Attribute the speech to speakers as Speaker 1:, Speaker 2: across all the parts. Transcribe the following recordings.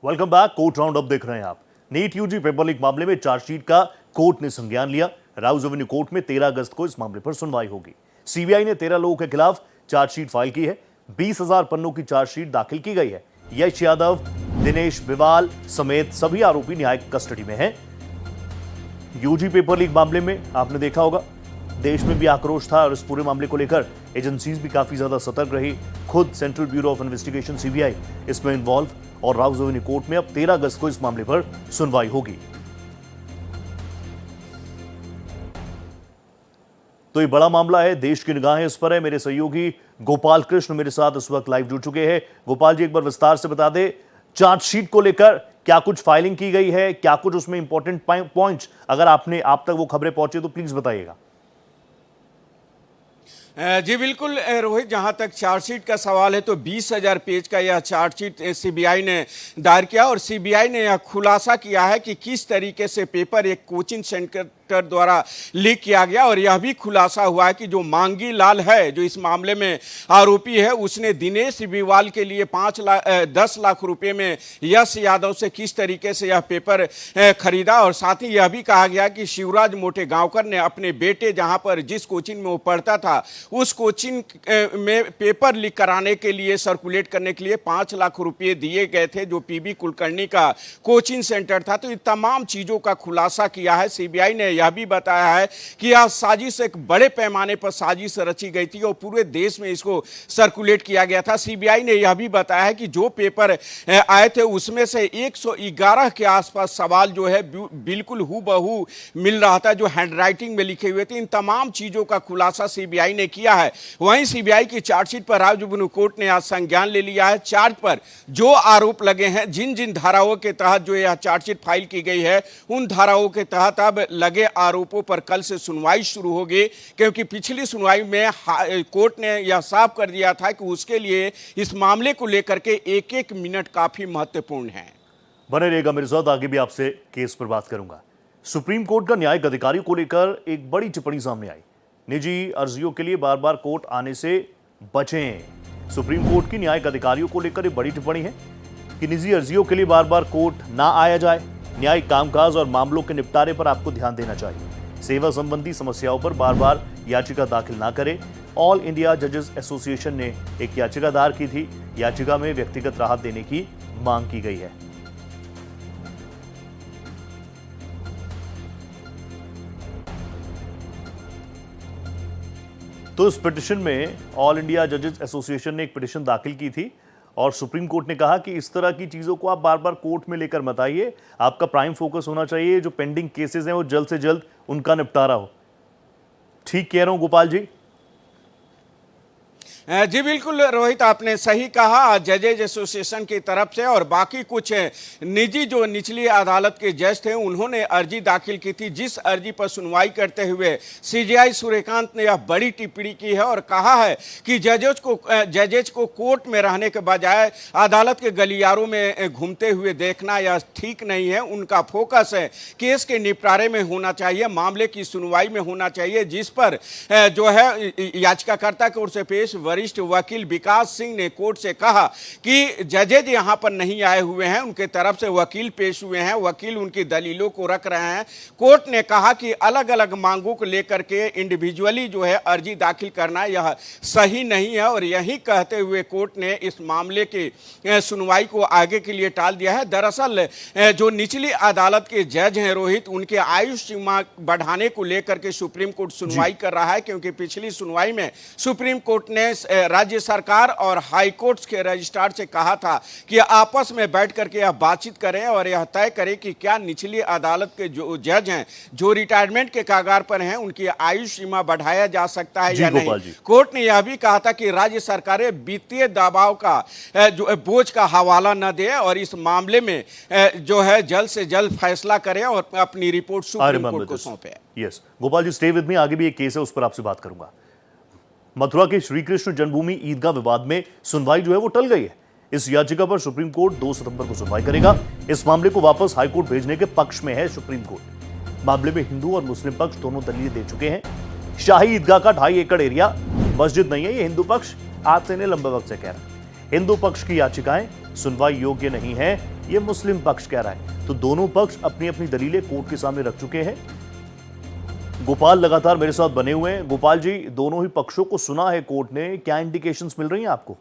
Speaker 1: Welcome back. Court round up देख रहे हैं आप। नीट यूजी पेपर लीक मामले में चार्जशीट का कोर्ट ने संज्ञान लिया। राउज एवेन्यू कोर्ट में 13 अगस्त को इस मामले पर सुनवाई होगी। सीबीआई ने 13 लोगों के खिलाफ चार्जशीट फाइल की है। 20,000 पन्नों की चार्जशीट दाखिल की गई है। यश यादव, दिनेश बिवाल समेत सभी आरोपी न्यायिक कस्टडी में हैं। यूजी पेपर लीक मामले में आपने देखा होगा देश में भी आक्रोश था और इस पूरे मामले को लेकर एजेंसीज भी काफी ज्यादा सतर्क रही। खुद central bureau of investigation CBI इसमें इन्वॉल्व और राउज एवेन्यू कोर्ट में अब 13 अगस्त को इस मामले पर सुनवाई होगी। तो ये बड़ा मामला है, देश की निगाहें इस पर है। मेरे सहयोगी गोपाल कृष्ण मेरे साथ इस वक्त लाइव जुड़ चुके हैं। गोपाल जी, एक बार विस्तार से बता दे, चार्जशीट को लेकर क्या कुछ फाइलिंग की गई है, क्या कुछ उसमें इंपॉर्टेंट पॉइंट्स अगर आप तक वो खबरें पहुंचे तो प्लीज बताइएगा।
Speaker 2: जी बिल्कुल रोहित, जहां तक चार्जशीट का सवाल है तो 20,000 पेज का यह चार्जशीट सीबीआई ने दायर किया और सीबीआई ने यह खुलासा किया है कि किस तरीके से पेपर एक कोचिंग सेंटर द्वारा लीक किया गया। और यह भी खुलासा हुआ है कि जो मांगी लाल है, जो इस मामले में आरोपी है, उसने दिनेश बिवाल के लिए 10 लाख रुपए में यश यादव से किस तरीके से यह पेपर खरीदा। और साथ ही यह भी कहा गया कि शिवराज मोटेगांवकर ने अपने बेटे, जहां पर जिस कोचिंग में वो पढ़ता था, उस कोचिंग में पेपर लीक कराने के लिए, सर्कुलेट करने के लिए 5 लाख रुपए दिए गए थे, जो पीबी कुलकर्णी का कोचिंग सेंटर था। तो ये तमाम चीजों का खुलासा किया है। सीबीआई ने यह भी बताया है कि यह साजिश एक बड़े पैमाने पर साजिश रची गई थी और पूरे देश में इसको सर्कुलेट किया गया था। सीबीआई ने यह भी बताया है कि जो पेपर आए थे उसमें से 111 के आसपास सवाल जो है बिल्कुल हूबहू मिल रहा था, जो हैंडराइटिंग में लिखे हुए थे। इन तमाम चीजों का खुलासा सीबीआई ने किया है। वहीं सीबीआई की चार्जशीट पर राउज एवेन्यू कोर्ट ने आज संज्ञान ले लिया है। चार्ज पर जो आरोप लगे हैं, जिन जिन धाराओं के तहत जो यह चार्जशीट फाइल की गई है, उन धाराओं के तहत अब लगे आरोपों पर कल से सुनवाई शुरू होगी। क्योंकि पिछली सुनवाई में कोर्ट ने यह साफ कर दिया था कि उसके लिए इस मामले को लेकर के एक एक मिनट काफी महत्वपूर्ण है।
Speaker 1: बने रहेगा मेरे साथ, आगे भी आपसे केस पर बात करूंगा। सुप्रीम कोर्ट का न्यायिक अधिकारियों को लेकर एक बड़ी टिप्पणी सामने आई। निजी अर्जियों के लिए बार बार कोर्ट आने से बचें। सुप्रीम कोर्ट की न्यायिक अधिकारियों को लेकर एक बड़ी टिप्पणी है कि निजी अर्जियों के लिए बार बार कोर्ट ना आया जाए। न्यायिक कामकाज और मामलों के निपटारे पर आपको ध्यान देना चाहिए। सेवा संबंधी समस्याओं पर बार बार याचिका दाखिल ना करें। ऑल इंडिया जजेस एसोसिएशन ने एक याचिका दायर की थी। याचिका में व्यक्तिगत राहत देने की मांग की गई है। तो इस पिटीशन में ऑल इंडिया जजेस एसोसिएशन ने एक पिटीशन दाखिल की थी और सुप्रीम कोर्ट ने कहा कि इस तरह की चीजों को आप बार बार कोर्ट में लेकर मत आइए। आपका प्राइम फोकस होना चाहिए जो पेंडिंग केसेस हैं वो जल्द से जल्द उनका निपटारा हो। ठीक कह रहा हूं गोपाल जी?
Speaker 2: जी बिल्कुल रोहित, आपने सही कहा। जजेज एसोसिएशन की तरफ से और बाकी कुछ निजी जो निचली अदालत के जज थे, उन्होंने अर्जी दाखिल की थी। जिस अर्जी पर सुनवाई करते हुए सीजेआई सूर्यकांत ने यह बड़ी टिप्पणी की है और कहा है कि जजेज को कोर्ट में रहने के बजाय अदालत के गलियारों में घूमते हुए देखना यह ठीक नहीं है। उनका फोकस है केस के निपटारे में होना चाहिए, मामले की सुनवाई में होना चाहिए। जिस पर जो है याचिकाकर्ता की ओर से पेश वरिष्ठ वकील विकास सिंह ने कोर्ट से कहा कि जजेज यहां पर नहीं आए हुए हैं, उनके तरफ से वकील पेश हुए हैं, वकील उनकी दलीलों को रख रहे हैं। कोर्ट ने कहा कि अलग अलग मांगों को लेकर के इंडिविजुअली जो है अर्जी दाखिल करना यह सही नहीं है। और यही कहते हुए कोर्ट ने इस मामले की सुनवाई को आगे के लिए टाल दिया है। दरअसल जो निचली अदालत के जज हैं रोहित, उनके आयु सीमा बढ़ाने को लेकर के सुप्रीम कोर्ट सुनवाई कर रहा है। क्योंकि पिछली सुनवाई में सुप्रीम कोर्ट ने राज्य सरकार और हाई कोर्ट के रजिस्ट्रार से कहा था कि आपस में बैठ करके यह बातचीत करें और यह तय करें कि क्या निचली अदालत के जो जज हैं, जो रिटायरमेंट के कगार पर हैं, उनकी आयु सीमा बढ़ाया जा सकता है या नहीं। कोर्ट ने यह भी कहा था कि राज्य सरकारें वित्तीय दबाव का जो बोझ का हवाला न दे और इस मामले में जो है जल्द से जल्द फैसला करें और अपनी रिपोर्ट सुप्रीम कोर्ट को सौंपे।
Speaker 1: Yes Gopal ji, stay with me. आगे भी एक केस है, उस पर आपसे बात करूंगा। मथुरा के श्री कृष्ण जन्मभूमि ईदगाह विवाद में सुनवाई जो है वो टल गई है। इस याचिका पर सुप्रीम कोर्ट 2 सितंबर को सुनवाई करेगा। इस मामले को वापस हाईकोर्ट भेजने के पक्ष में है सुप्रीम कोर्ट। मामले में हिंदू और मुस्लिम पक्ष दोनों दलीलें दे चुके हैं। शाही ईदगाह का 2.5 एकड़ एरिया मस्जिद नहीं है, ये हिंदू पक्ष आज से लंबे वक्त से कह रहा है। हिंदू पक्ष की याचिकाएं सुनवाई योग्य नहीं है, ये मुस्लिम पक्ष कह रहा है। तो दोनों पक्ष अपनी अपनी दलीलें कोर्ट के सामने रख चुके हैं। गोपाल लगातार मेरे साथ बने हुए हैं। गोपाल जी, दोनों ही पक्षों को सुना है कोर्ट ने, क्या इंडिकेशंस मिल रही हैं आपको?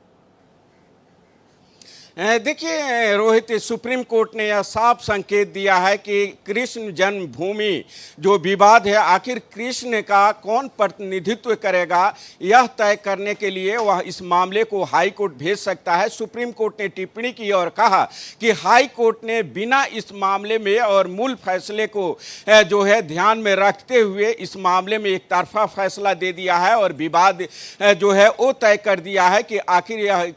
Speaker 2: देखिए रोहित, सुप्रीम कोर्ट ने यह साफ संकेत दिया है कि कृष्ण जन्मभूमि जो विवाद है, आखिर कृष्ण का कौन प्रतिनिधित्व करेगा, यह तय करने के लिए वह इस मामले को हाई कोर्ट भेज सकता है। सुप्रीम कोर्ट ने टिप्पणी की और कहा कि हाई कोर्ट ने बिना इस मामले में और मूल फैसले को जो है ध्यान में रखते हुए इस मामले में एक तरफा फैसला दे दिया है और विवाद जो है वो तय कर दिया है कि आखिर यह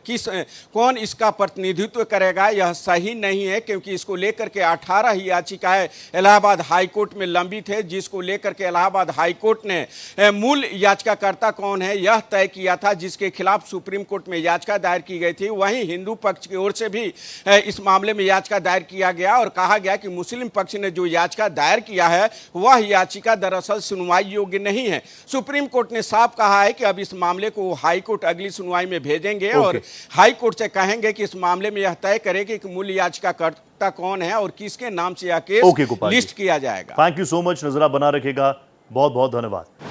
Speaker 2: कौन इसका प्रतिनिधित्व करेगा। यह सही नहीं है, क्योंकि इसको लेकर के 18 याचिकाएं इलाहाबाद हाई कोर्ट में लंबित है, जिसको लेकर के इलाहाबाद हाई कोर्ट ने मूल याचिकाकर्ता कौन है यह तय किया था, जिसके खिलाफ सुप्रीम कोर्ट में याचिका दायर की गई थी। वहीं हिंदू पक्ष की ओर से भी इस मामले में याचिका दायर किया गया और कहा गया कि मुस्लिम पक्ष ने जो याचिका दायर किया है वह याचिका दरअसल सुनवाई योग्य नहीं है। सुप्रीम कोर्ट ने साफ कहा है कि अब इस मामले को हाई कोर्ट अगली सुनवाई में भेजेंगे और हाई कोर्ट से कहेंगे कि इस मामले में यह तय करेगी कि मूल याचिकाकर्ता कौन है और किसके नाम से यह केस लिस्ट किया जाएगा।
Speaker 1: थैंक यू सो मच, नजरा बना रखेगा। बहुत बहुत धन्यवाद।